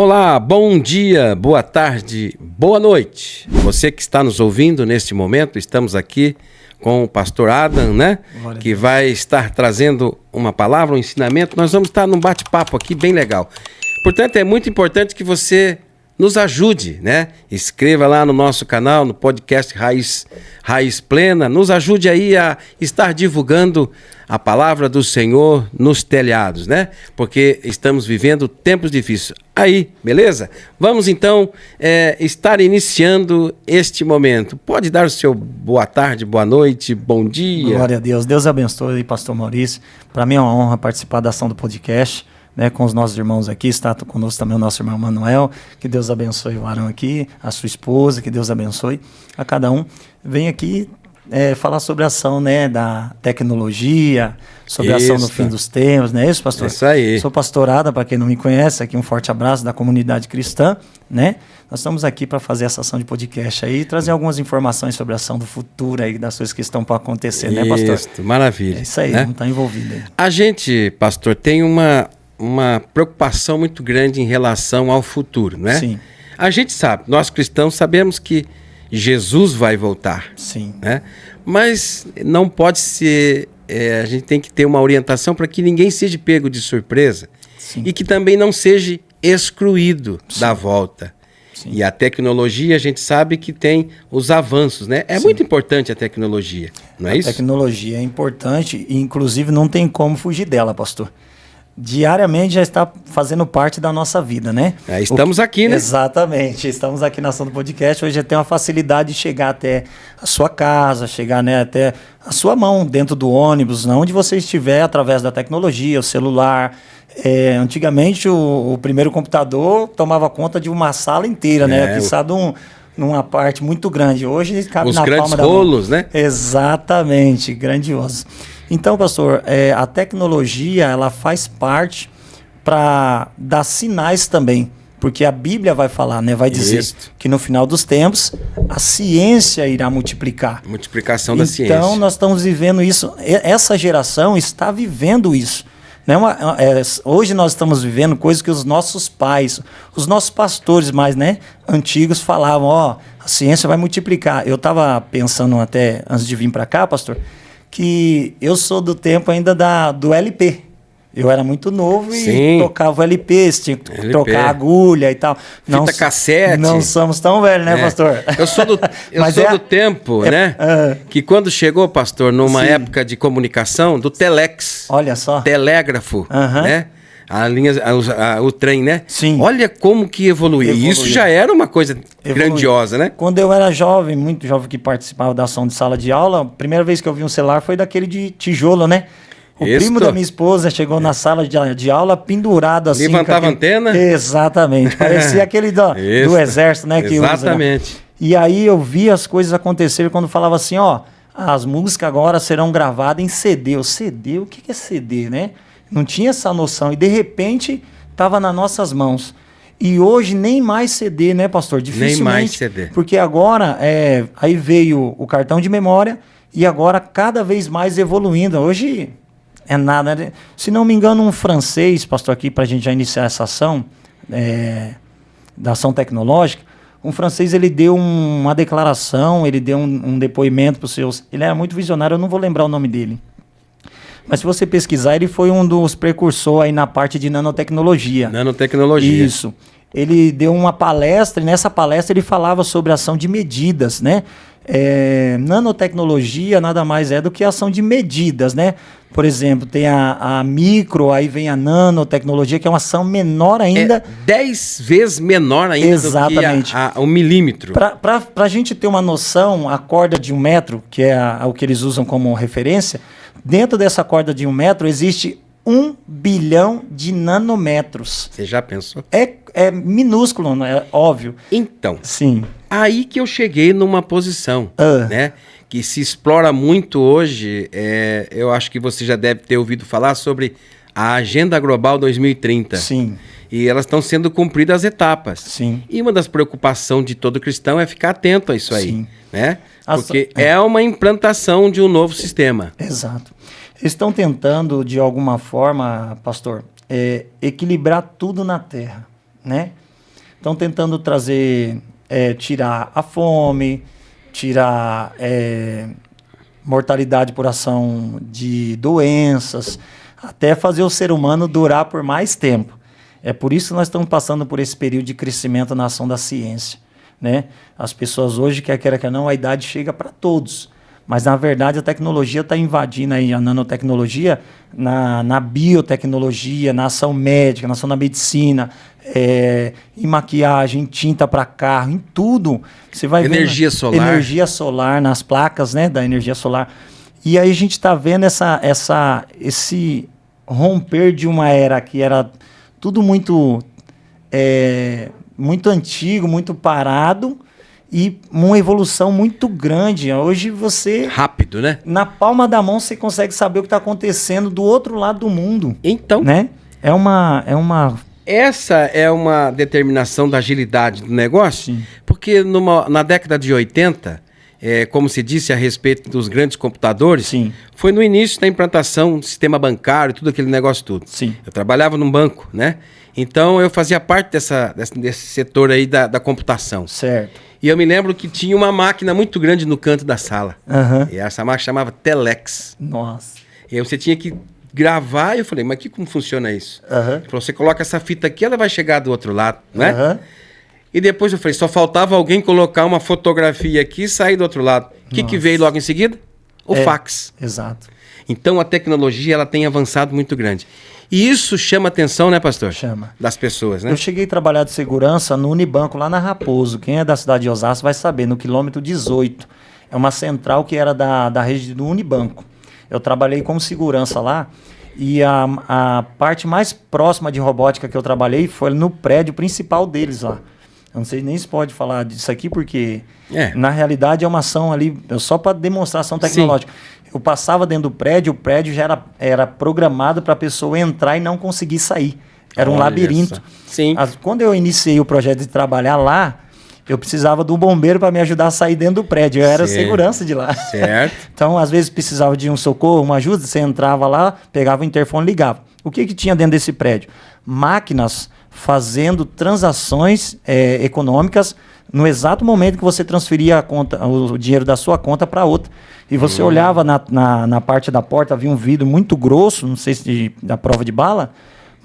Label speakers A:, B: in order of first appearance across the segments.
A: Olá, bom dia, boa tarde, boa noite. Você que está nos ouvindo neste momento, estamos aqui com o pastor Adam, né? Que vai estar trazendo uma palavra, um ensinamento. Nós vamos estar num bate-papo aqui bem legal. Portanto, é muito importante que você nos ajude, né? Inscreva lá no nosso canal, no podcast Raiz Plena. Nos ajude aí a estar divulgando a palavra do Senhor nos telhados, né? Porque estamos vivendo tempos difíceis. Aí, beleza? Vamos então estar iniciando este momento. Pode dar o seu boa tarde, boa noite, bom dia.
B: Glória a Deus. Deus abençoe, pastor Maurício. Para mim é uma honra participar da ação do podcast, né, com os nossos irmãos aqui. Está conosco também o nosso irmão Manuel. Que Deus abençoe o Arão aqui, a sua esposa, que Deus abençoe a cada um. Vem aqui falar sobre a ação, né, da tecnologia, sobre a ação no fim dos tempos, não é isso, pastor?
A: Isso aí.
B: Sou pastorada, para quem não me conhece, aqui um forte abraço da comunidade cristã, né? Nós estamos aqui para fazer essa ação de podcast aí e trazer algumas informações sobre a ação do futuro aí, das coisas que estão para acontecer, né, pastor?
A: Isso, maravilha.
B: É isso aí,
A: né?
B: Vamos estar envolvido aí.
A: A gente, pastor, tem uma preocupação muito grande em relação ao futuro, né?
B: Sim.
A: A gente sabe, nós cristãos sabemos que Jesus vai voltar.
B: Sim.
A: Né? Mas não pode ser... a gente tem que ter uma orientação para que ninguém seja pego de surpresa.
B: Sim.
A: E que também não seja excluído da volta.
B: Sim.
A: E a tecnologia, a gente sabe que tem os avanços, né? É muito importante a tecnologia, não é isso?
B: A tecnologia é importante e, inclusive, não tem como fugir dela, pastor. Diariamente já está fazendo parte da nossa vida, né?
A: Estamos aqui, né?
B: Exatamente. Estamos aqui na ação do podcast. Hoje já tem uma facilidade de chegar até a sua casa, chegar, né, até a sua mão dentro do ônibus, onde você estiver, através da tecnologia, o celular. Antigamente, o primeiro computador tomava conta de uma sala inteira, né? Numa parte muito grande. Hoje cabe na palma da mão. Os grandes
A: rolos, né?
B: Exatamente. Grandioso. Então, pastor, a tecnologia ela faz parte para dar sinais também, porque a Bíblia vai falar, né? Vai dizer que no final dos tempos a ciência irá multiplicar.
A: Multiplicação da ciência.
B: Então, nós estamos vivendo isso. Essa geração está vivendo isso. Né? Hoje nós estamos vivendo coisas que os nossos pais, os nossos pastores mais, né, antigos falavam, a ciência vai multiplicar. Eu estava pensando até antes de vir para cá, pastor, que eu sou do tempo ainda do LP. Eu era muito novo e tocava o LP, você tinha que trocar a agulha e tal.
A: Fita cassete.
B: Não somos tão velhos, né, pastor?
A: Eu sou do tempo, né? Que quando chegou, pastor, numa época de comunicação, do telex.
B: Olha só.
A: Telégrafo, né? O trem, né?
B: Sim.
A: Olha como que evoluiu. Isso já era uma coisa grandiosa, né?
B: Quando eu era jovem, muito jovem, que participava da ação de sala de aula, a primeira vez que eu vi um celular foi daquele de tijolo, né? O primo da minha esposa chegou na sala de aula pendurado assim.
A: Levantava a antena?
B: Exatamente. Parecia aquele do exército, né? Que
A: exatamente.
B: Usa, né? E aí eu vi as coisas acontecerem quando falava assim, as músicas agora serão gravadas em CD. O CD, o que é CD, né? Não tinha essa noção. E de repente estava nas nossas mãos. E hoje nem mais CD, né, pastor? Dificilmente.
A: Nem mais CD.
B: Porque agora aí veio o cartão de memória e agora cada vez mais evoluindo. Hoje é nada, né? Se não me engano, um francês, pastor, aqui para a gente já iniciar essa ação da ação tecnológica, um francês, ele deu uma declaração, ele deu um depoimento para os seus... Ele era muito visionário, eu não vou lembrar o nome dele. Mas se você pesquisar, ele foi um dos precursores aí na parte de nanotecnologia.
A: Nanotecnologia.
B: Isso. Ele deu uma palestra, e nessa palestra ele falava sobre ação de medidas, né? Nanotecnologia nada mais é do que ação de medidas, né? Por exemplo, tem a micro, aí vem a nanotecnologia, que é uma ação menor ainda.
A: 10 vezes menor ainda.
B: Exatamente.
A: Do que o milímetro.
B: Para a gente ter uma noção, a corda de 1 metro, que é o que eles usam como referência, dentro dessa corda de 1 metro existe 1 bilhão de nanômetros.
A: Você já pensou?
B: É minúsculo, não é óbvio.
A: Então,
B: sim.
A: Aí que eu cheguei numa posição, né? Que se explora muito hoje. Eu acho que você já deve ter ouvido falar sobre a Agenda Global 2030.
B: Sim.
A: E elas estão sendo cumpridas as etapas.
B: Sim.
A: E uma das preocupações de todo cristão é ficar atento a isso aí. Sim. Né? Porque é uma implantação de um novo sistema.
B: Exato. Eles estão tentando, de alguma forma, pastor, equilibrar tudo na Terra, né? Estão tentando trazer, tirar a fome, tirar mortalidade por ação de doenças, até fazer o ser humano durar por mais tempo. É por isso que nós estamos passando por esse período de crescimento na ação da ciência, né? As pessoas hoje, quer queira, quer não, a idade chega para todos. Mas, na verdade, a tecnologia está invadindo aí, a nanotecnologia, na biotecnologia, na ação médica, na ação da medicina, em maquiagem, em tinta para carro, em tudo. Você vai
A: energia solar.
B: Energia solar, nas placas, né, da energia solar. E aí a gente está vendo esse romper de uma era que era tudo muito antigo, muito parado, e uma evolução muito grande. Hoje você...
A: Rápido, né?
B: Na palma da mão você consegue saber o que está acontecendo do outro lado do mundo.
A: Então...
B: Né?
A: Essa é uma determinação da agilidade do negócio,
B: Sim.
A: Porque na década de 80, como se disse a respeito dos grandes computadores,
B: Sim.
A: Foi no início da implantação do sistema bancário, tudo aquele negócio tudo.
B: Sim.
A: Eu trabalhava num banco, né? Então eu fazia parte desse setor aí da computação.
B: Certo.
A: E eu me lembro que tinha uma máquina muito grande no canto da sala.
B: Uhum.
A: E essa máquina chamava Telex.
B: Nossa.
A: E aí você tinha que gravar, e eu falei, mas como funciona isso?
B: Uhum.
A: Ele falou, você coloca essa fita aqui, ela vai chegar do outro lado, né?
B: Uhum.
A: E depois eu falei, só faltava alguém colocar uma fotografia aqui e sair do outro lado. O que veio logo em seguida? O fax.
B: Exato.
A: Então a tecnologia ela tem avançado muito grande. E isso chama atenção, né, pastor?
B: Chama.
A: Das pessoas, né?
B: Eu cheguei a trabalhar de segurança no Unibanco, lá na Raposo. Quem é da cidade de Osasco vai saber, no quilômetro 18. É uma central que era da rede do Unibanco. Eu trabalhei como segurança lá, e a parte mais próxima de robótica que eu trabalhei foi no prédio principal deles lá. Eu não sei nem se pode falar disso aqui, porque na realidade é uma ação ali, só para demonstração tecnológica. Sim. Eu passava dentro do prédio, o prédio já era programado para a pessoa entrar e não conseguir sair. Era um labirinto.
A: Sim.
B: Quando eu iniciei o projeto de trabalhar lá, eu precisava do bombeiro para me ajudar a sair dentro do prédio. Eu era segurança de lá.
A: Certo.
B: Então, às vezes precisava de um socorro, uma ajuda, você entrava lá, pegava o interfone e ligava. O que tinha dentro desse prédio? Máquinas fazendo transações econômicas no exato momento que você transferia o dinheiro da sua conta para outra. E você olhava na parte da porta, havia um vidro muito grosso, não sei se da prova de bala,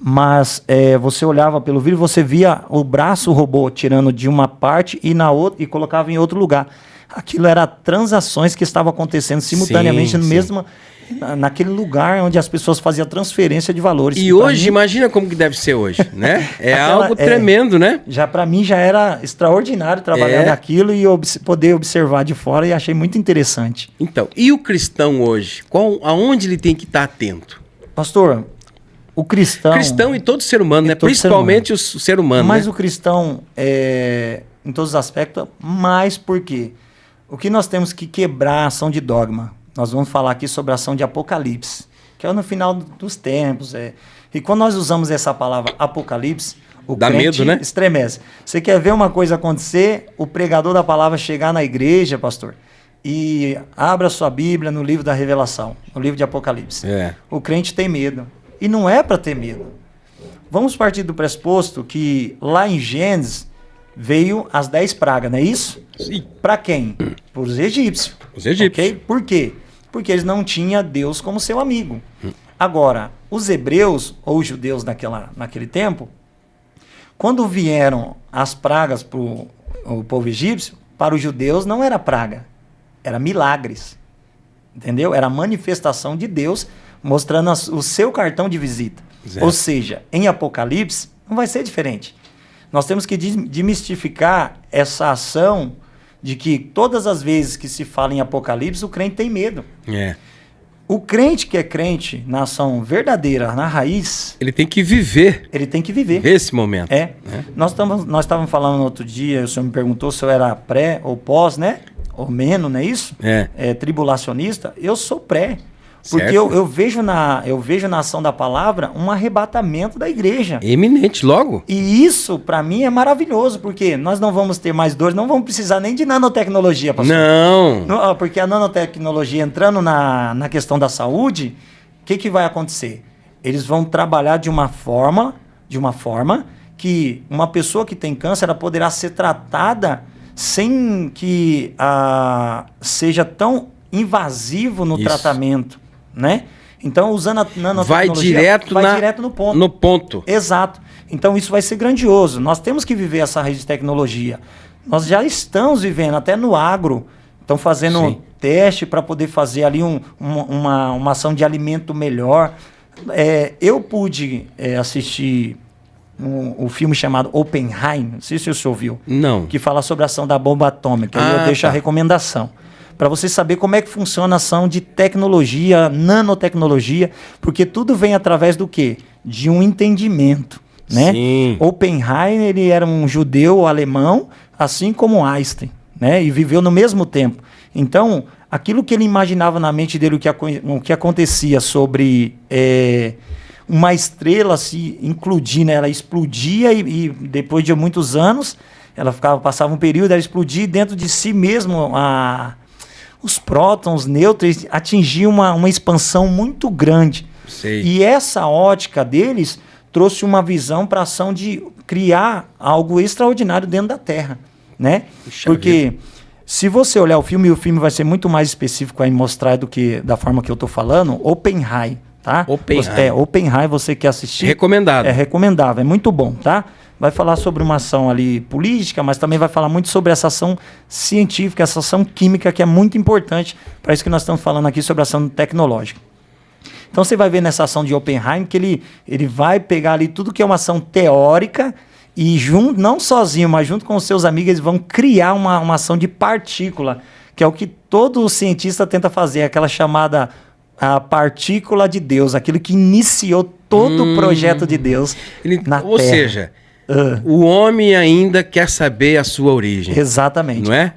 B: mas você olhava pelo vidro, você via o braço robô tirando de uma parte e na outra e colocava em outro lugar. Aquilo era transações que estavam acontecendo simultaneamente naquele lugar onde as pessoas faziam transferência de valores.
A: E hoje, imagina como que deve ser hoje, né? Algo tremendo, né?
B: Para mim já era extraordinário trabalhar naquilo e poder observar de fora, e achei muito interessante.
A: Então, e o cristão hoje? Aonde ele tem que estar atento?
B: Pastor, o cristão...
A: Cristão e todo ser humano, né? Principalmente o ser humano,
B: Mas
A: né?
B: o cristão, em todos os aspectos, mais porque o que nós temos que quebrar a ação de dogma. Nós vamos falar aqui sobre a ação de Apocalipse, que é no final dos tempos. E quando nós usamos essa palavra Apocalipse, o
A: dá
B: crente
A: medo, né?
B: Estremece. Você quer ver uma coisa acontecer, o pregador da palavra chegar na igreja, pastor, e abra sua Bíblia no livro da Revelação, no livro de Apocalipse. O crente tem medo. E não é para ter medo. Vamos partir do pressuposto que lá em Gênesis veio as 10 pragas, não é isso?
A: Sim.
B: Para quem? Para os egípcios.
A: Os egípcios.
B: Okay? Por quê? Porque eles não tinham Deus como seu amigo. Agora, os hebreus, ou os judeus naquele tempo, quando vieram as pragas para o povo egípcio, para os judeus não era praga, era milagres. Entendeu? Era manifestação de Deus mostrando o seu cartão de visita. Certo. Ou seja, em Apocalipse não vai ser diferente. Nós temos que demistificar essa ação de que todas as vezes que se fala em Apocalipse, o crente tem medo. O crente que é crente na ação verdadeira, na raiz...
A: Ele tem que viver.
B: Ele tem que viver.
A: Esse momento.
B: Nós estávamos falando no outro dia, o senhor me perguntou se eu era pré ou pós, né? Ou menos, não é isso? Tribulacionista. Eu sou pré. Porque eu vejo na ação da palavra um arrebatamento da igreja.
A: Eminente, logo.
B: E isso, para mim, é maravilhoso, porque nós não vamos ter mais dores, não vamos precisar nem de nanotecnologia, pastor.
A: Não.
B: Porque a nanotecnologia entrando na questão da saúde, o que vai acontecer? Eles vão trabalhar de uma forma que uma pessoa que tem câncer ela poderá ser tratada sem que seja tão invasivo no tratamento, né? Então, usando a nanotecnologia, vai direto no ponto.
A: No ponto.
B: Exato. Então, isso vai ser grandioso. Nós temos que viver essa rede de tecnologia. Nós já estamos vivendo, até no agro, estão fazendo teste para poder fazer ali uma ação de alimento melhor. Eu pude assistir o filme chamado Oppenheim, não sei se você ouviu.
A: Não.
B: Que fala sobre a ação da bomba atômica. Aí eu deixo a recomendação. Para você saber como é que funciona a ação de tecnologia, nanotecnologia, porque tudo vem através do quê? De um entendimento, né?
A: Sim.
B: Oppenheim, ele era um judeu alemão, assim como Einstein, né? E viveu no mesmo tempo. Então, aquilo que ele imaginava na mente dele, o que acontecia sobre uma estrela se implodir, né? Ela explodia e depois de muitos anos, passava um período, ela explodia e dentro de si mesmo os prótons, os nêutrons atingiam uma expansão muito grande.
A: Sei.
B: E essa ótica deles trouxe uma visão para a ação de criar algo extraordinário dentro da Terra, né?
A: Puxa
B: Porque
A: vida.
B: se você olhar o filme vai ser muito mais específico aí mostrar do que da forma que eu estou falando, Oppenheim, tá? Oppenheim, você quer assistir?
A: Recomendado.
B: É recomendável, é muito bom, tá? Vai falar sobre uma ação ali política, mas também vai falar muito sobre essa ação científica, essa ação química, que é muito importante para isso que nós estamos falando aqui sobre a ação tecnológica. Então você vai ver nessa ação de Oppenheim que ele vai pegar ali tudo que é uma ação teórica e não sozinho, mas junto com os seus amigos, eles vão criar uma ação de partícula, que é o que todo cientista tenta fazer, aquela chamada a partícula de Deus, aquilo que iniciou todo o projeto de Deus na Terra.
A: Ou seja, o homem ainda quer saber a sua origem.
B: Exatamente.
A: Não é?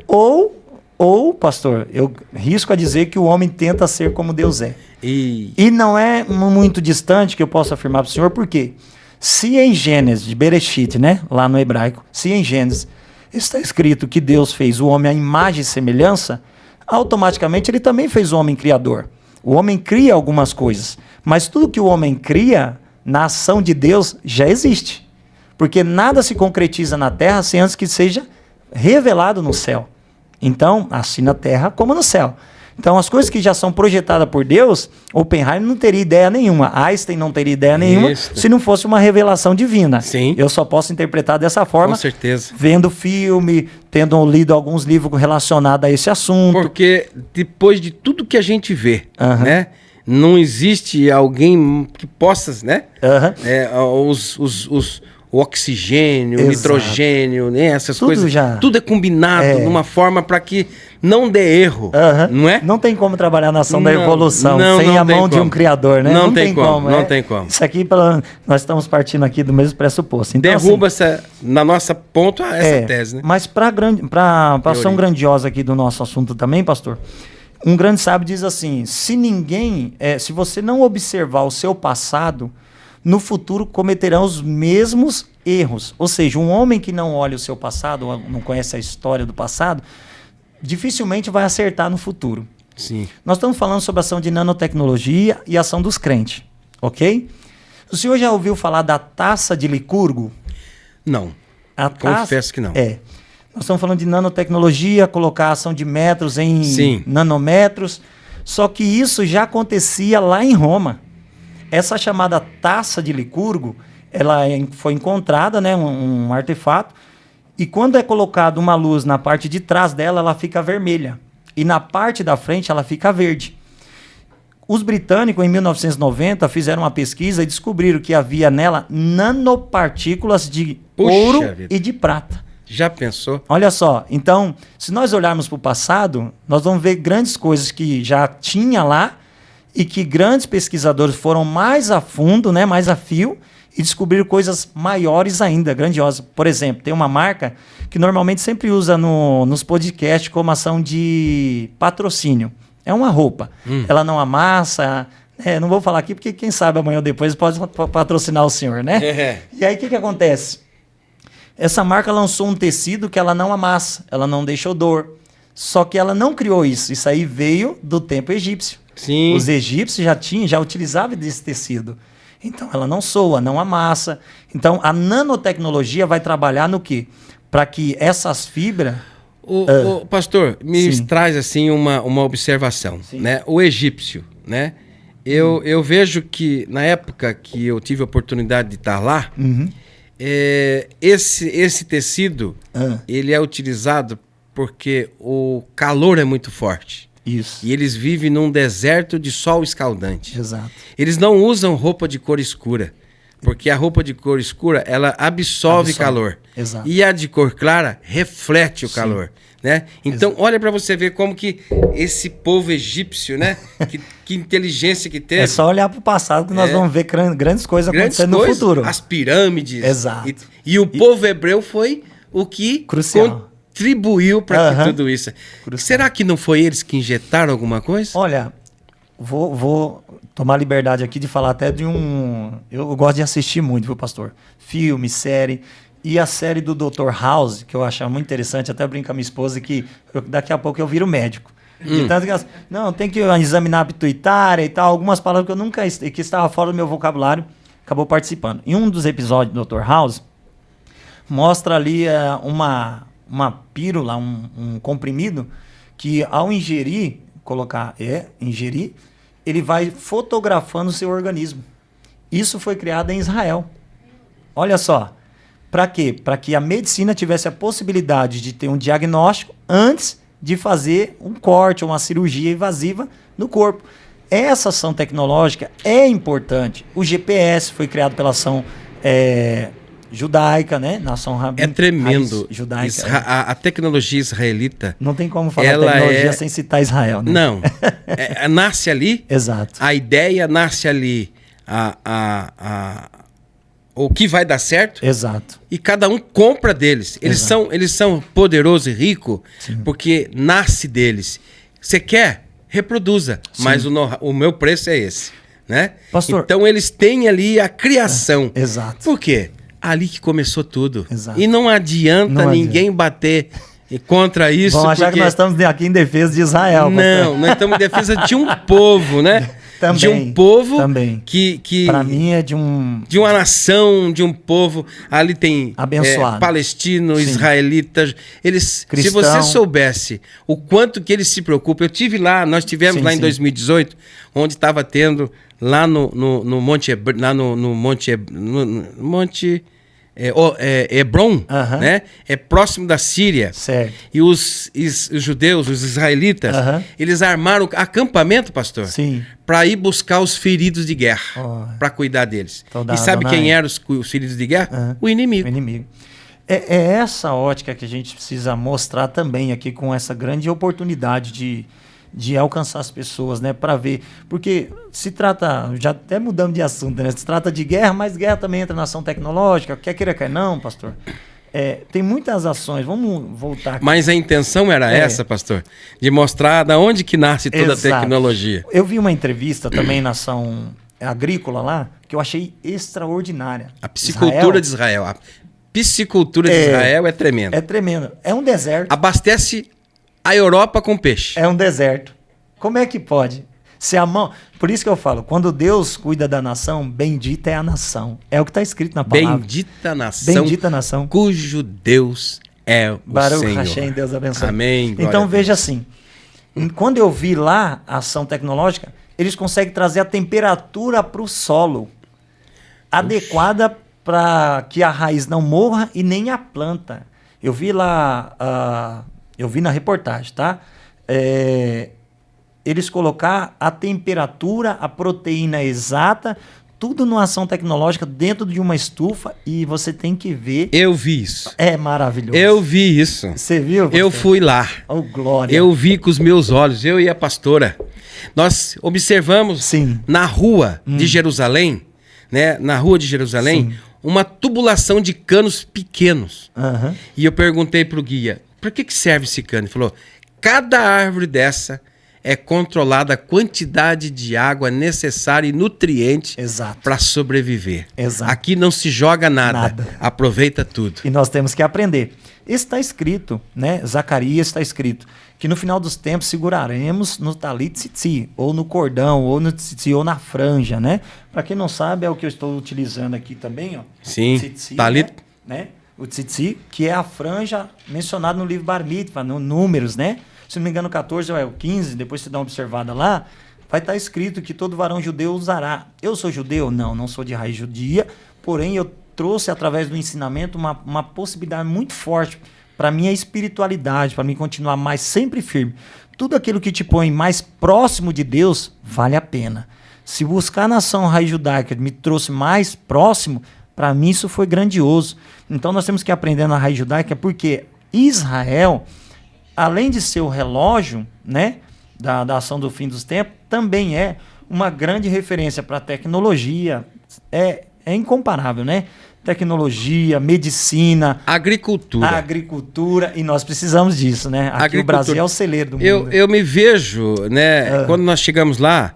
B: Ou, pastor, eu risco a dizer que o homem tenta ser como Deus é. E não é muito distante que eu posso afirmar para o senhor, por quê? Se em Gênesis, de Bereshit, né, lá no hebraico, se em Gênesis está escrito que Deus fez o homem à imagem e semelhança, automaticamente ele também fez o homem criador. O homem cria algumas coisas, mas tudo que o homem cria, na ação de Deus, já existe. Porque nada se concretiza na terra sem antes que seja revelado no céu. Então, assim na terra como no céu. Então, as coisas que já são projetadas por Deus, Oppenheim não teria ideia nenhuma, Einstein não teria ideia nenhuma, se não fosse uma revelação divina.
A: Sim.
B: Eu só posso interpretar dessa forma,
A: com certeza,
B: vendo filme, tendo lido alguns livros relacionados a esse assunto.
A: Porque depois de tudo que a gente vê, né, não existe alguém que possa, né, o oxigênio, o nitrogênio, né, essas
B: tudo
A: coisas,
B: já
A: tudo é combinado de uma forma para que não dê erro, não é?
B: Não tem como trabalhar na ação da evolução sem a mão de um criador, né?
A: Não tem como, não tem como.
B: Isso aqui, nós estamos partindo aqui do mesmo pressuposto. Então,
A: derruba na nossa ponta essa tese, né?
B: Mas para a ação grandiosa aqui do nosso assunto também, pastor, um grande sábio diz assim, se você não observar o seu passado, no futuro cometerão os mesmos erros. Ou seja, um homem que não olha o seu passado, ou não conhece a história do passado, dificilmente vai acertar no futuro.
A: Sim.
B: Nós estamos falando sobre a ação de nanotecnologia e a ação dos crentes, ok? O senhor já ouviu falar da taça de Licurgo?
A: Não, confesso que não.
B: Nós estamos falando de nanotecnologia, colocar a ação de metros em nanômetros, só que isso já acontecia lá em Roma. Essa chamada taça de Licurgo, ela foi encontrada, né, um artefato, e quando é colocada uma luz na parte de trás dela, ela fica vermelha. E na parte da frente, ela fica verde. Os britânicos, em 1990, fizeram uma pesquisa e descobriram que havia nela nanopartículas de ouro e de prata.
A: Já pensou?
B: Olha só, então, se nós olharmos para o passado, nós vamos ver grandes coisas que já tinha lá e que grandes pesquisadores foram mais a fundo, né, mais a fio, e descobriram coisas maiores ainda, grandiosas. Por exemplo, tem uma marca que normalmente sempre usa nos podcasts como ação de patrocínio. É uma roupa. Ela não amassa. Não vou falar aqui porque quem sabe amanhã ou depois pode patrocinar o senhor, né? E aí o que acontece? Essa marca lançou um tecido que ela não amassa, ela não deixa odor. Só que ela não criou isso. Isso aí veio do tempo egípcio.
A: Sim.
B: Os egípcios já utilizavam desse tecido. Então ela não soa, não amassa. Então a nanotecnologia vai trabalhar no quê? Para que essas fibras...
A: O pastor, me
B: Sim.
A: traz assim uma observação,
B: Sim.
A: né? O egípcio, né? Eu vejo que na época que eu tive a oportunidade de estar lá, esse tecido, ele é utilizado porque o calor é muito forte.
B: Isso.
A: E eles vivem num deserto de sol escaldante.
B: Exato.
A: Eles não usam roupa de cor escura, porque a roupa de cor escura, ela absorve calor.
B: Exato.
A: E a de cor clara reflete o calor, né? Então, olha para você ver como que esse povo egípcio, né? que inteligência que teve.
B: É só olhar para o passado que nós vamos ver grandes coisas acontecendo no futuro.
A: As pirâmides.
B: Exato.
A: E o povo hebreu foi o que contribuiu para que tudo isso. Será que não foi eles que injetaram alguma coisa?
B: Olha, vou tomar a liberdade aqui de falar até de eu gosto de assistir muito, viu, pastor? Filme, série. E a série do Dr. House, que eu achava muito interessante, até brinco com a minha esposa que daqui a pouco eu viro médico. De tanto que não, tem que examinar a pituitária e tal, algumas palavras que eu nunca que estava fora do meu vocabulário, acabou participando. Em um dos episódios do Dr. House, mostra ali uma pílula, um comprimido, que ao ingerir, ingerir, ele vai fotografando o seu organismo. Isso foi criado em Israel. Olha só. Para quê? Para que a medicina tivesse a possibilidade de ter um diagnóstico antes de fazer um corte ou uma cirurgia invasiva no corpo. Essa ação tecnológica é importante. O GPS foi criado pela ação judaica, né? Nação rabínica.
A: É tremendo.
B: Judaica.
A: A tecnologia israelita...
B: Não tem como falar tecnologia sem citar Israel, né?
A: Não. Nasce ali.
B: Exato.
A: A ideia nasce ali. O que vai dar certo.
B: Exato.
A: E cada um compra deles. Eles são poderosos e ricos porque nasce deles. Você quer? Reproduza. Sim. Mas o meu preço é esse. Né?
B: Pastor,
A: então eles têm ali a criação.
B: Exato.
A: Por quê? Ali que começou tudo.
B: Exato.
A: E não adianta ninguém bater contra isso.
B: Vão achar que nós estamos aqui em defesa de Israel.
A: Não, nós estamos em defesa de um povo, né?
B: Também,
A: de um povo
B: que para mim é de
A: uma nação, de um povo. Ali tem
B: abençoado.
A: Palestino, israelitas. Eles, se você soubesse o quanto que eles se preocupam. Eu tive lá, nós tivemos lá em 2018, onde estava tendo lá no Monte Hebron, né? É próximo da Síria.
B: Certo.
A: E os judeus, os israelitas, eles armaram acampamento, pastor, para ir buscar os feridos de guerra, para cuidar deles. E sabe quem eram os feridos de guerra? O inimigo.
B: O inimigo. É essa ótica que a gente precisa mostrar também aqui com essa grande oportunidade de alcançar as pessoas, né, para ver, porque se trata, já até mudamos de assunto, né, se trata de guerra, mas guerra também entra na ação tecnológica, quer queira, quer não, pastor, tem muitas ações, vamos voltar aqui.
A: Mas a intenção era essa, pastor, de mostrar da onde que nasce toda a tecnologia.
B: Eu vi uma entrevista também na ação agrícola lá, que eu achei extraordinária.
A: A piscicultura de Israel, a piscicultura de Israel é tremenda.
B: É tremenda, é um deserto.
A: Abastece a Europa com peixe.
B: É um deserto. Como é que pode? Se a mão... Por isso que eu falo, quando Deus cuida da nação, bendita é a nação. É o que está escrito na palavra.
A: Bendita nação. Cujo Deus é o
B: Baruch
A: Senhor.
B: Hashem, Deus abençoe.
A: Amém.
B: Então veja assim, quando eu vi lá a ação tecnológica, eles conseguem trazer a temperatura para o solo adequada para que a raiz não morra e nem a planta. Eu vi lá... Eu vi na reportagem, tá? Eles colocar a temperatura, a proteína exata, tudo numa ação tecnológica dentro de uma estufa e você tem que ver.
A: Eu vi isso.
B: É maravilhoso.
A: Eu vi isso.
B: Você viu?
A: Eu fui lá.
B: Oh, glória.
A: Eu vi com os meus olhos, eu e a pastora. Nós observamos na rua de Jerusalém, né? Na rua de Jerusalém, uma tubulação de canos pequenos. E eu perguntei pro guia, para que serve esse cano? Ele falou, cada árvore dessa é controlada a quantidade de água necessária e nutriente para sobreviver.
B: Exato.
A: Aqui não se joga nada. Aproveita tudo.
B: E nós temos que aprender. Está escrito, né? Zacarias está escrito que no final dos tempos seguraremos no talit tzitzi, ou no cordão, ou no tzitzi, ou na franja, né? Para quem não sabe, é o que eu estou utilizando aqui também, ó.
A: Sim,
B: tzitzi,
A: talit.
B: Né? O tzitzi, que é a franja mencionada no livro Bar Mitzvah, no Números, né? Se não me engano, 14 ou 15, depois você dá uma observada lá, vai estar escrito que todo varão judeu usará. Eu sou judeu? Não sou de raiz judia, porém eu trouxe através do ensinamento uma possibilidade muito forte para minha espiritualidade, para mim continuar mais sempre firme. Tudo aquilo que te põe mais próximo de Deus vale a pena. Se buscar a nação raiz judaica me trouxe mais próximo, para mim isso foi grandioso. Então nós temos que aprender na raiz judaica, porque Israel, além de ser o relógio, né, da ação do fim dos tempos, também é uma grande referência para a tecnologia. É incomparável, né? Tecnologia, medicina, agricultura, e nós precisamos disso, né? Aqui o Brasil é o celeiro do mundo.
A: Eu me vejo, né, quando nós chegamos lá,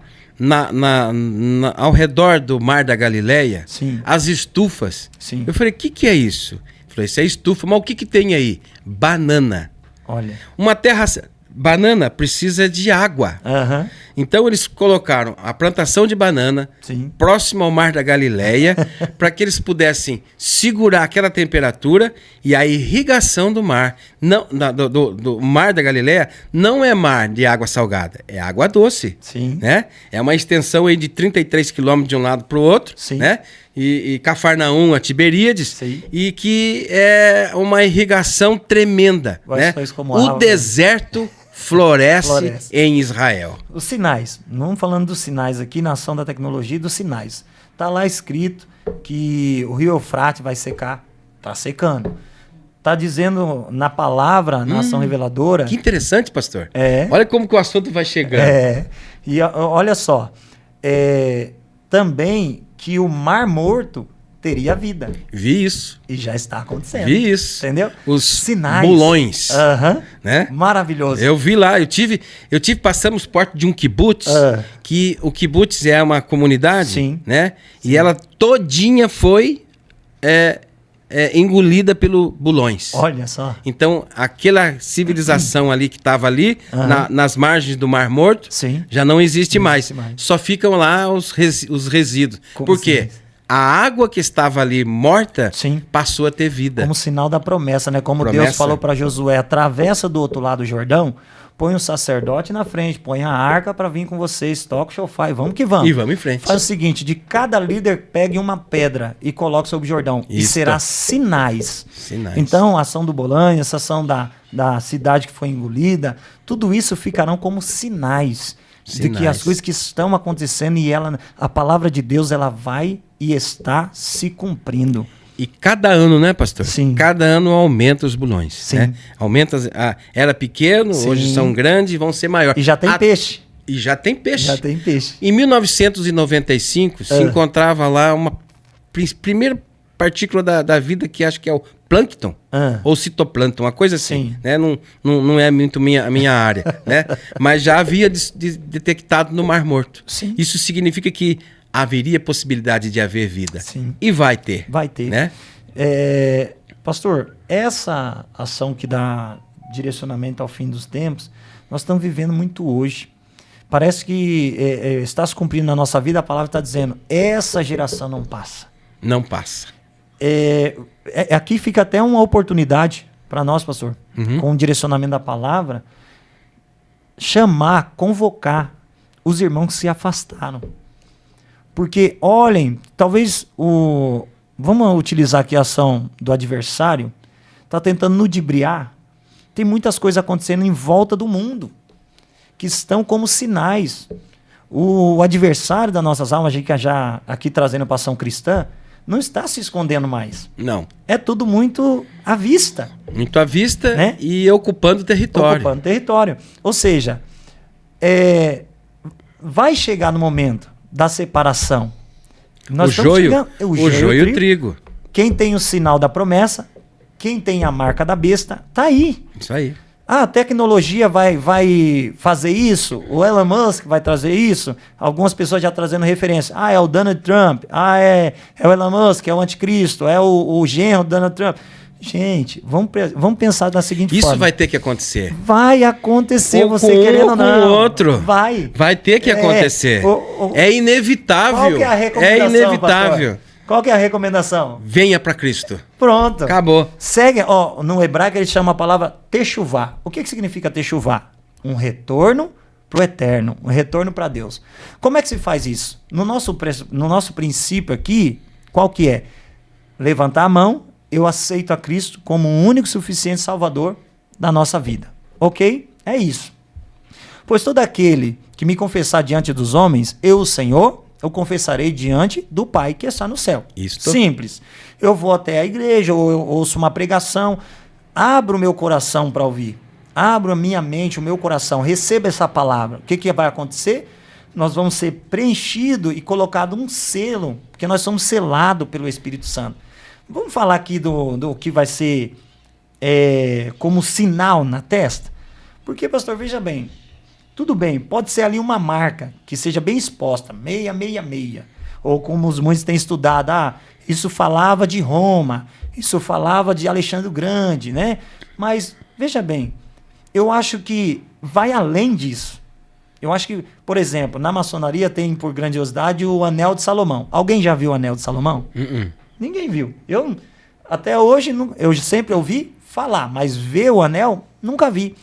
A: ao redor do Mar da Galileia, as estufas.
B: Sim.
A: Eu falei, o que é isso? Eu falei, isso é estufa, mas o que tem aí? Banana.
B: Olha.
A: Uma terra... Banana precisa de água.
B: Uhum.
A: Então eles colocaram a plantação de banana próximo ao Mar da Galileia para que eles pudessem segurar aquela temperatura, e a irrigação do mar, do Mar da Galileia não é mar de água salgada, é água doce.
B: Sim.
A: Né? É uma extensão aí de 33 quilômetros de um lado para o outro.
B: Sim.
A: Né? E Cafarnaum a Tiberíades.
B: Sim.
A: E que é uma irrigação tremenda. Né? O deserto floresce em Israel.
B: Os sinais, não vamos falando dos sinais aqui na ação da tecnologia, dos sinais. Está lá escrito que o rio Eufrates vai secar, está secando. Está dizendo na palavra, na ação reveladora...
A: Que interessante, pastor. Olha como que o assunto vai chegando.
B: E olha só, também que o Mar Morto teria vida.
A: Vi isso.
B: E já está acontecendo.
A: Vi isso.
B: Entendeu?
A: Os
B: sinais.
A: Bulões. Né?
B: Maravilhoso.
A: Eu vi lá, passamos perto de um kibutz, que o kibutz é uma comunidade, né? E ela todinha foi engolida pelo Bulões.
B: Olha só.
A: Então, aquela civilização ali que estava ali, nas margens do Mar Morto, já não existe mais. Só ficam lá os resíduos. Por quê? A água que estava ali morta passou a ter vida.
B: Como sinal da promessa, né? Como Deus falou para Josué, atravessa do outro lado do Jordão, põe um sacerdote na frente, põe a arca para vir com vocês, toca o shofar e vamos que vamos.
A: E vamos em frente.
B: Faz o seguinte, de cada líder pegue uma pedra e coloque sobre o Jordão. E será sinais. Então, a ação do Bolanho, essa ação da cidade que foi engolida, tudo isso ficarão como sinais de que as coisas que estão acontecendo e a palavra de Deus, ela vai e está se cumprindo.
A: E cada ano, né, pastor?
B: Sim.
A: Cada ano aumenta os bulões.
B: Sim.
A: Né? Aumenta, era pequeno, hoje são grandes e vão ser maiores.
B: E já tem peixe.
A: E já tem peixe.
B: Já tem peixe.
A: Em 1995, se encontrava lá uma primeira partícula da vida que acho que é o plâncton, ou citoplâncton, uma coisa assim. Né? Não é muito a minha área. Né? Mas já havia detectado no Mar Morto.
B: Sim.
A: Isso significa que haveria possibilidade de haver vida.
B: Sim.
A: E vai ter.
B: Vai ter.
A: Né?
B: Pastor, essa ação que dá direcionamento ao fim dos tempos, nós estamos vivendo muito hoje. Parece que está se cumprindo na nossa vida, a palavra está dizendo, essa geração não passa.
A: Não passa.
B: Aqui fica até uma oportunidade para nós, pastor, com o direcionamento da palavra, convocar os irmãos que se afastaram. Porque, olhem, talvez vamos utilizar aqui a ação do adversário, está tentando ludibriar. Tem muitas coisas acontecendo em volta do mundo, que estão como sinais. O adversário das nossas almas, a gente já aqui trazendo para a ação cristã, não está se escondendo mais.
A: Não.
B: É tudo muito à vista.
A: Muito à vista, né? E ocupando território.
B: Ocupando território. Ou seja, vai chegar no momento da separação.
A: O joio e o trigo.
B: Quem tem o sinal da promessa, quem tem a marca da besta, tá aí.
A: Isso aí.
B: a tecnologia vai fazer isso, o Elon Musk vai trazer isso, algumas pessoas já trazendo referência. É o Donald Trump, é o Elon Musk, é o anticristo, é o genro do Donald Trump. Gente, vamos pensar da seguinte forma.
A: Isso vai ter que acontecer.
B: Vai acontecer,
A: ou
B: você
A: com
B: querendo ou
A: com
B: não.
A: o outro.
B: Vai
A: ter que acontecer. É inevitável.
B: Qual que é a recomendação,
A: É inevitável.
B: Pastor? Qual que é a recomendação?
A: Venha para Cristo.
B: Pronto.
A: Acabou.
B: Segue, no hebraico ele chama a palavra techuvá. O que significa techuvá? Um retorno para o eterno, um retorno para Deus. Como é que se faz isso? No nosso princípio aqui, qual que é? Levantar a mão, eu aceito a Cristo como o único e suficiente Salvador da nossa vida. Ok? É isso. Pois todo aquele que me confessar diante dos homens, eu, o Senhor, eu confessarei diante do Pai que está no céu.
A: Isso.
B: Simples. Eu vou até a igreja, ou eu ouço uma pregação, abro o meu coração para ouvir. Abro a minha mente, o meu coração, receba essa palavra. O que vai acontecer? Nós vamos ser preenchidos e colocado um selo, porque nós somos selados pelo Espírito Santo. Vamos falar aqui do que vai ser como sinal na testa? Porque, pastor, veja bem, tudo bem, pode ser ali uma marca que seja bem exposta, 666. Ou como os muitos têm estudado, isso falava de Roma, isso falava de Alexandre o Grande, né? Mas, veja bem, eu acho que vai além disso. Eu acho que, por exemplo, na maçonaria tem por grandiosidade o Anel de Salomão. Alguém já viu o Anel de Salomão? Ninguém viu. Eu, até hoje, eu sempre ouvi falar, mas ver o anel, nunca vi.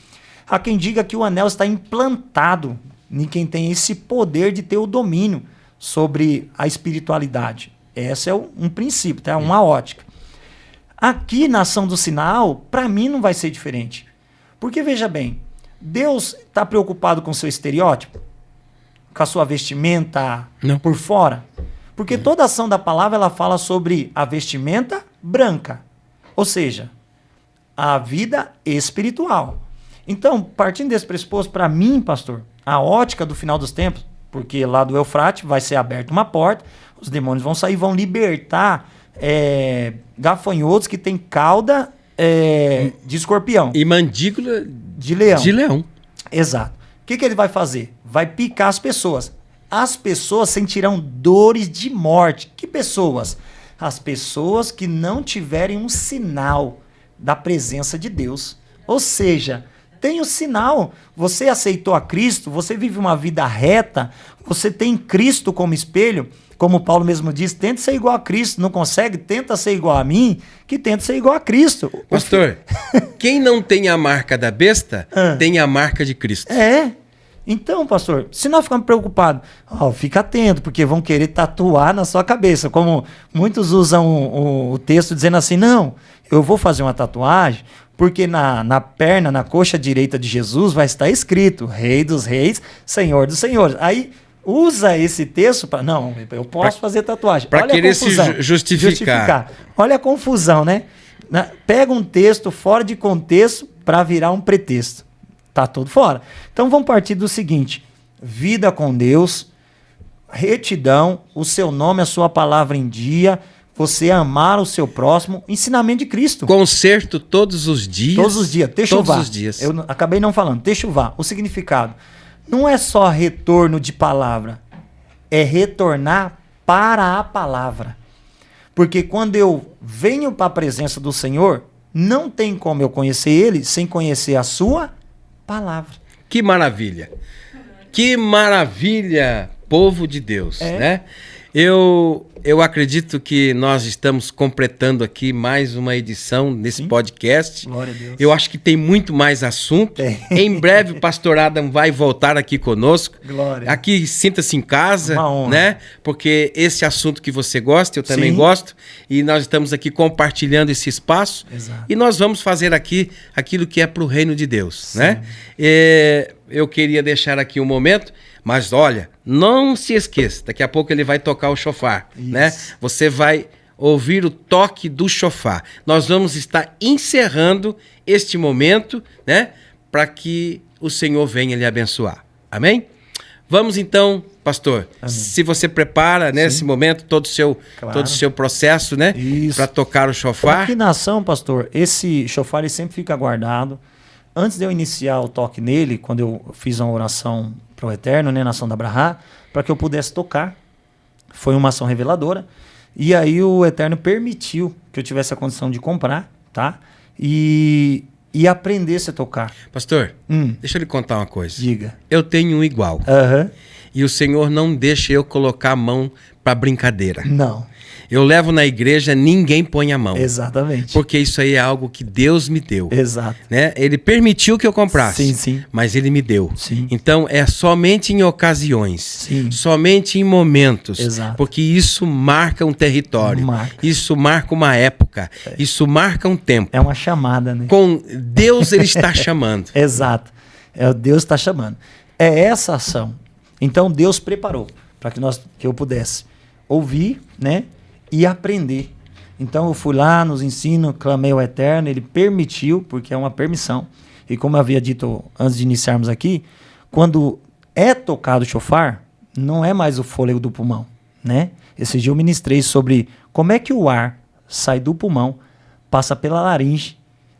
B: Há quem diga que o anel está implantado em quem tem esse poder de ter o domínio sobre a espiritualidade. Esse é um princípio, tá? Uma ótica. Aqui na ação do sinal, para mim não vai ser diferente. Porque, veja bem, Deus está preocupado com o seu estereótipo? Com a sua vestimenta por fora? Porque toda ação da palavra ela fala sobre a vestimenta branca. Ou seja, a vida espiritual. Então, partindo desse pressuposto, para mim, pastor, a ótica do final dos tempos, porque lá do Eufrate vai ser aberta uma porta, os demônios vão sair, vão libertar gafanhotos que têm cauda de escorpião.
A: E mandíbula
B: de leão.
A: De leão.
B: Exato. O que ele vai fazer? Vai picar as pessoas. As pessoas sentirão dores de morte. Que pessoas? As pessoas que não tiverem um sinal da presença de Deus. Ou seja, tem o sinal. Você aceitou a Cristo, você vive uma vida reta, você tem Cristo como espelho. Como Paulo mesmo diz, tenta ser igual a Cristo. Não consegue? Tenta ser igual a mim, que tenta ser igual a Cristo.
A: Pastor, quem não tem a marca da besta, tem a marca de Cristo.
B: Então, pastor, se nós ficarmos preocupados, fica atento, porque vão querer tatuar na sua cabeça. Como muitos usam o texto dizendo assim, não, eu vou fazer uma tatuagem, porque na perna, na coxa direita de Jesus vai estar escrito, Rei dos Reis, Senhor dos Senhores. Aí usa esse texto para, não, eu posso fazer tatuagem.
A: Para querer se justificar.
B: Olha a confusão, né? Pega um texto fora de contexto para virar um pretexto. Tá tudo fora. Então vamos partir do seguinte: vida com Deus, retidão, o seu nome, a sua palavra em dia, você amar o seu próximo, ensinamento de Cristo.
A: Concerto todos os dias.
B: Todos os dias, techuvá.
A: Todos os dias.
B: Eu acabei não falando, techuvá, o significado. Não é só retorno de palavra, é retornar para a palavra. Porque quando eu venho para a presença do Senhor, não tem como eu conhecer Ele sem conhecer a sua palavra.
A: Que maravilha. Que maravilha, povo de Deus, né? Eu acredito que nós estamos completando aqui mais uma edição desse podcast.
B: Glória a Deus.
A: Eu acho que tem muito mais assunto. Em breve o pastor Adam vai voltar aqui conosco.
B: Glória.
A: Aqui sinta-se em casa, né? Porque esse assunto que você gosta, eu também gosto, e nós estamos aqui compartilhando esse espaço.
B: Exato.
A: E nós vamos fazer aqui aquilo que é para o reino de Deus, né? Eu queria deixar aqui um momento. Mas olha, não se esqueça, daqui a pouco ele vai tocar o chofar, né? Você vai ouvir o toque do chofar. Nós vamos estar encerrando este momento, né? Para que o Senhor venha lhe abençoar. Amém? Vamos então, pastor, se você prepara nesse momento todo o seu processo, né? Para tocar o chofar.
B: Aqui na ação, pastor, esse chofar ele sempre fica guardado. antes de eu iniciar o toque nele, quando eu fiz uma oração para o Eterno, né, na ação da Abrahá, para que eu pudesse tocar. Foi uma ação reveladora. E aí o Eterno permitiu que eu tivesse a condição de comprar, tá? E aprendesse a tocar.
A: Pastor, deixa eu lhe contar uma coisa.
B: Diga.
A: Eu tenho um igual.
B: Aham.
A: E o Senhor não deixa eu colocar a mão para brincadeira.
B: Não.
A: Eu levo na igreja, ninguém põe a mão.
B: Exatamente.
A: Porque isso aí é algo que Deus me deu.
B: Exato.
A: Né? Ele permitiu que eu comprasse.
B: Sim, sim.
A: Mas ele me deu.
B: Sim.
A: Então é somente em ocasiões.
B: Sim.
A: Somente em momentos.
B: Exato.
A: Porque isso marca um território.
B: Marca.
A: Isso marca uma época. Isso marca um tempo.
B: É uma chamada, né?
A: Com Deus ele está chamando.
B: Exato. Deus está chamando. É essa ação. Então Deus preparou para que eu pudesse ouvir, né? E aprender. Então eu fui lá nos ensinos, clamei ao Eterno, ele permitiu, porque é uma permissão. E como eu havia dito antes de iniciarmos aqui, quando é tocado o shofar, não é mais o fôlego do pulmão, né? Esse dia eu ministrei sobre como é que o ar sai do pulmão, passa pela laringe,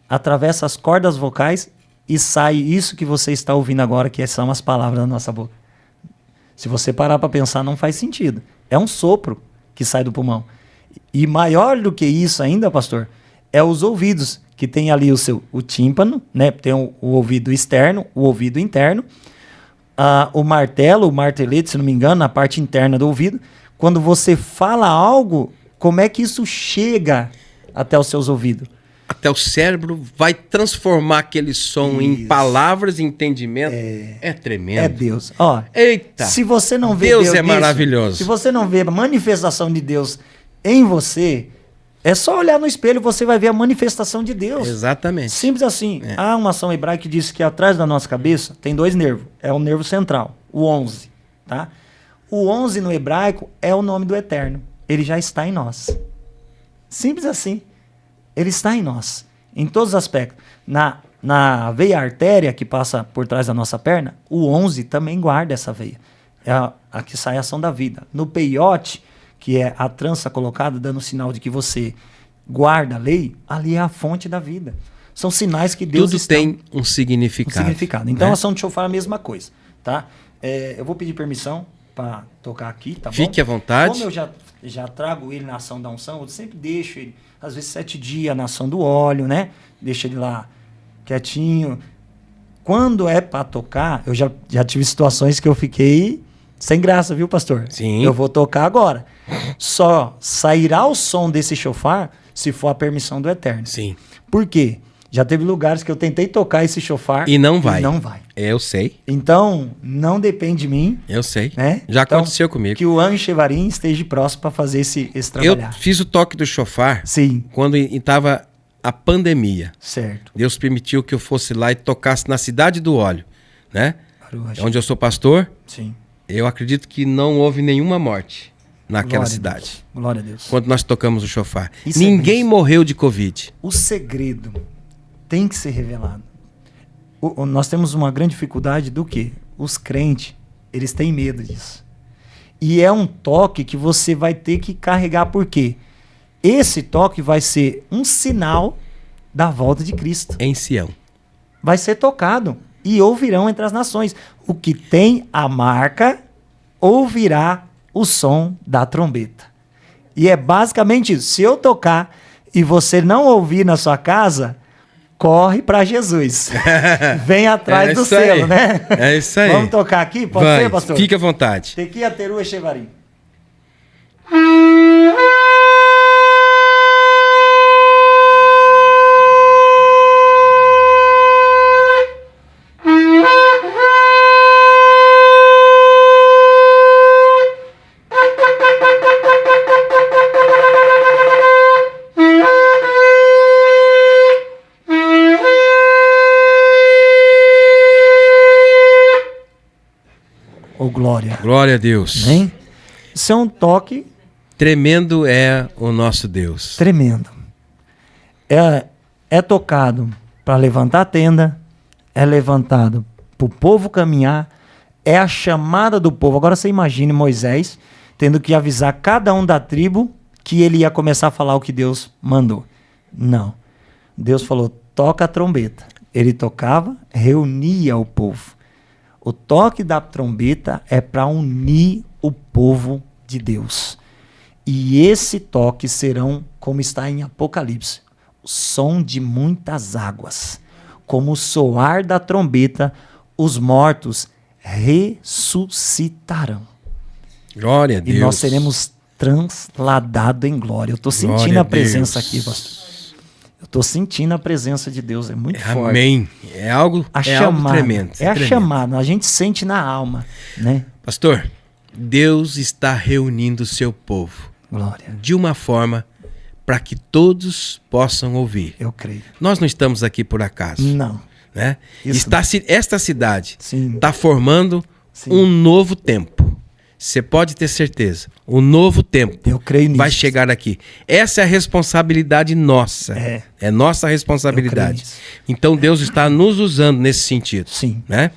B: atravessa as cordas vocais e sai isso que você está ouvindo agora, que são as palavras da nossa boca. Se você parar para pensar, não faz sentido. É um sopro que sai do pulmão. E maior do que isso ainda, pastor, é os ouvidos, que tem ali o tímpano, né? Tem o ouvido externo, o ouvido interno, o martelo, o martelete, se não me engano, na parte interna do ouvido. Quando você fala algo, como é que isso chega até os seus ouvidos?
A: Até o cérebro vai transformar aquele som em palavras e entendimento. É tremendo.
B: É Deus. Ó,
A: eita!
B: Se você não vê
A: Deus é maravilhoso.
B: Se você não vê a manifestação de Deus em você, é só olhar no espelho e você vai ver a manifestação de Deus.
A: Exatamente.
B: Simples assim. Há uma ação hebraica que diz que atrás da nossa cabeça tem 2 nervos. É o nervo central, o 11. Tá? O 11 no hebraico é o nome do Eterno. Ele já está em nós. Simples assim. Ele está em nós, em todos os aspectos. Na veia artéria que passa por trás da nossa perna, o 11 também guarda essa veia. É a que sai a ação da vida. No peiote, que é a trança colocada, dando sinal de que você guarda a lei, ali é a fonte da vida. São sinais que Deus
A: Tudo tem um significado.
B: Então,
A: né?
B: a ação de shofar é a mesma coisa. Tá? Eu vou pedir permissão para tocar aqui, tá bom?
A: Fique à vontade.
B: Como eu já trago ele na ação da unção, eu sempre deixo ele, às vezes 7 dias na ação do óleo, né? Deixa ele lá quietinho. Quando é para tocar, eu já tive situações que eu fiquei sem graça, viu, pastor?
A: Sim.
B: Eu vou tocar agora. Só sairá o som desse shofar se for a permissão do Eterno.
A: Sim.
B: Por quê? Já teve lugares que eu tentei tocar esse shofar
A: e não vai.
B: E não vai.
A: Eu sei.
B: Então, não depende de mim.
A: Eu sei.
B: Né?
A: Já
B: então,
A: aconteceu comigo.
B: Que o anjo Shevarim esteja próximo para fazer esse trabalhar.
A: Eu fiz o toque do shofar.
B: Sim.
A: Quando estava a pandemia.
B: Certo.
A: Deus permitiu que eu fosse lá e tocasse na Cidade do Óleo, né?
B: Baruch.
A: Onde eu sou pastor.
B: Sim.
A: Eu acredito que não houve nenhuma morte naquela
B: Glória
A: cidade.
B: A Deus. Glória a Deus.
A: Quando nós tocamos o shofar.
B: Isso
A: Ninguém morreu de Covid.
B: O segredo tem que ser revelado. Nós temos uma grande dificuldade do quê? Os crentes, eles têm medo disso. E é um toque que você vai ter que carregar, por quê? Esse toque vai ser um sinal da volta de Cristo.
A: Em Sião.
B: Vai ser tocado e ouvirão entre as nações. O que tem a marca ouvirá o som da trombeta. E é basicamente isso. Se eu tocar e você não ouvir na sua casa, corre para Jesus. Vem atrás do selo, né?
A: É isso aí.
B: Vamos tocar aqui? Pode ser, pastor?
A: Fique à vontade.
B: Tequia Teru Echevarim. Glória.
A: Glória a Deus.
B: Hein? Isso é um toque...
A: Tremendo é o nosso Deus.
B: Tremendo. É tocado para levantar a tenda, é levantado para o povo caminhar, é a chamada do povo. Agora você imagine Moisés tendo que avisar cada um da tribo que ele ia começar a falar o que Deus mandou. Não. Deus falou, toca a trombeta. Ele tocava, reunia o povo. O toque da trombeta é para unir o povo de Deus. E esse toque serão, como está em Apocalipse, o som de muitas águas. Como o soar da trombeta, os mortos ressuscitarão.
A: Glória a Deus.
B: E nós seremos transladados em glória. Eu estou sentindo a presença aqui, pastor. Eu estou sentindo a presença de Deus, é muito forte.
A: Amém. É algo, algo tremendo.
B: É a chamada, a gente sente na alma, né?
A: Pastor, Deus está reunindo o seu povo.
B: Glória.
A: De uma forma para que todos possam ouvir.
B: Eu creio.
A: Nós não estamos aqui por acaso.
B: Não.
A: Né? Esta cidade está formando um novo tempo. Você pode ter certeza. Um novo tempo
B: eu creio nisso.
A: Vai chegar aqui. Essa é a responsabilidade nossa. É nossa responsabilidade. Então Deus está nos usando nesse sentido.
B: Sim.
A: Né?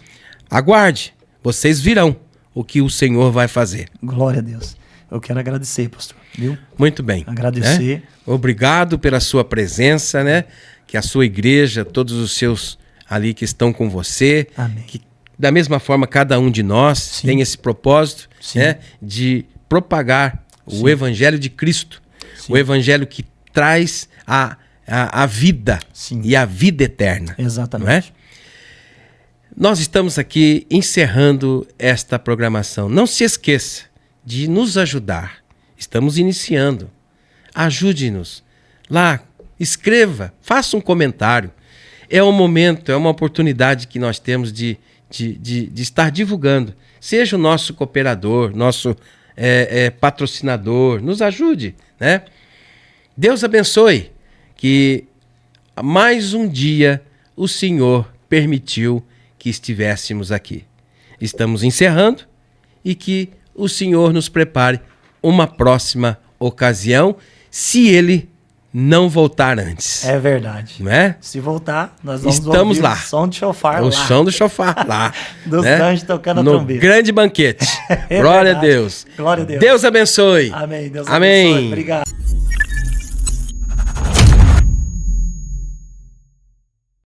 A: Aguarde. Vocês virão o que o Senhor vai fazer.
B: Glória a Deus. Eu quero agradecer, pastor. Viu?
A: Muito bem.
B: Agradecer.
A: Né? Obrigado pela sua presença, né? Que a sua igreja, todos os seus ali que estão com você,
B: amém.
A: Que da mesma forma cada um de nós tem esse propósito, né? De propagar o Evangelho de Cristo. O Evangelho que traz a vida e a vida eterna.
B: Exatamente.
A: Não é? Nós estamos aqui encerrando esta programação. Não se esqueça de nos ajudar. Estamos iniciando. Ajude-nos. Lá, escreva, faça um comentário. É um momento, é uma oportunidade que nós temos de estar divulgando. Seja o nosso cooperador, nosso patrocinador, nos ajude, né? Deus abençoe que mais um dia o Senhor permitiu que estivéssemos aqui. Estamos encerrando e que o Senhor nos prepare uma próxima ocasião, se Ele não voltar antes.
B: É verdade.
A: Não é?
B: Se voltar, nós vamos
A: Estamos
B: ouvir
A: lá.
B: O som de chofar lá.
A: O som do chofar lá.
B: Dos
A: né?
B: anjos tocando a
A: no
B: trombeta.
A: grande banquete. Glória a Deus.
B: Glória a Deus.
A: Deus abençoe.
B: Amém. Deus
A: Amém.
B: abençoe. Obrigado.